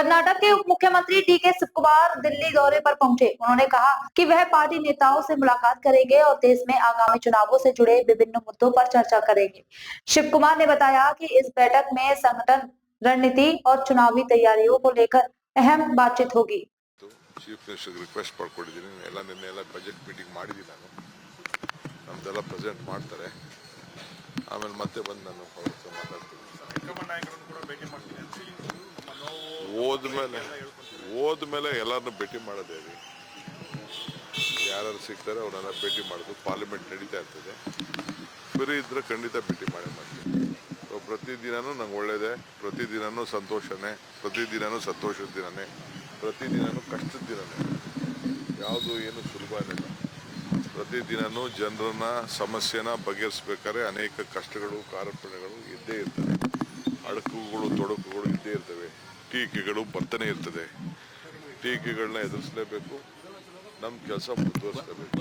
कर्नाटक के उप मुख्यमंत्री डीके शिवकुमार दिल्ली दौरे पर पहुंचे। उन्होंने कहा कि वह पार्टी नेताओं से मुलाकात करेंगे और देश में आगामी चुनावों से जुड़े विभिन्न मुद्दों पर चर्चा करेंगे। शिवकुमार ने बताया कि इस बैठक में संगठन, रणनीति और चुनावी तैयारियों को लेकर अहम बातचीत होगी। चीफ मिनिस्टर रिक्वेस्ट पಡ್ಕೊಂಡಿದ್ದೀನಿ ಎಲ್ಲ ನಿನ್ನೆ ಎಲ್ಲ ಬಜೆಟ್ ಮೀಟಿಂಗ್ ಮಾಡಿದ್ದೀನಿ ನಾನು ನಮ್ದೆಲ್ಲ ಪ್ರೆಸೆಂಟ್ ಮಾಡ್ತಾರೆ ಆಮೇಲೆ ಮತ್ತೆ ಬಂದು ನಾನು ಅವ್ರ ಹತ್ರ ಮಾತಾಡ್ತೀನಿ ನಾಯಕರನ್ನು ಕೂಡ ಭೇಟಿ ಮಾಡ್ತೀನಿ ಹೋದ್ಮೇಲೆ ಎಲ್ಲರನ್ನು ಭೇಟಿ ಮಾಡೋದೇ ರೀ ಯಾರು ಸಿಗ್ತಾರೆ ಅವರೆಲ್ಲ ಭೇಟಿ ಮಾಡೋದು ಪಾರ್ಲಿಮೆಂಟ್ ನಡೀತಾ ಇರ್ತದೆ ಫ್ರೀ ಇದ್ರೆ ಖಂಡಿತ ಭೇಟಿ ಮಾಡ್ತೀನಿ ಪ್ರತಿದಿನನೂ ನಂಗೆ ಒಳ್ಳೇದೇ ಪ್ರತಿದಿನನೂ ಸಂತೋಷನೇ ಪ್ರತಿದಿನನೂ ಸಂತೋಷದ ದಿನನೇ ಪ್ರತಿದಿನನೂ ಕಷ್ಟದ ದಿನನೇ ಯಾವುದು ಏನು ಸುಲಭ ಇಲ್ಲ ಪ್ರತಿದಿನನೂ ಜನರನ್ನ ಸಮಸ್ಯೆನ ಬಗೆಹರಿಸಬೇಕಾದ್ರೆ ಅನೇಕ ಕಷ್ಟಗಳು ಕಾರ್ಪಣ್ಯಗಳು ಇದ್ದೇ ಇರ್ತವೆ ಅಡಕುಗಳು ತೊಡಕುಗಳು ಇದ್ದೇ ಇರ್ತವೆ ಟೀಕೆಗಳು ಬರ್ತಾನೆ ಇರ್ತದೆ ಟೀಕೆಗಳನ್ನ ಎದುರಿಸಲೇಬೇಕು ನಮ್ಮ ಕೆಲಸ ಮುಂದುವರಿಸಲೇಬೇಕು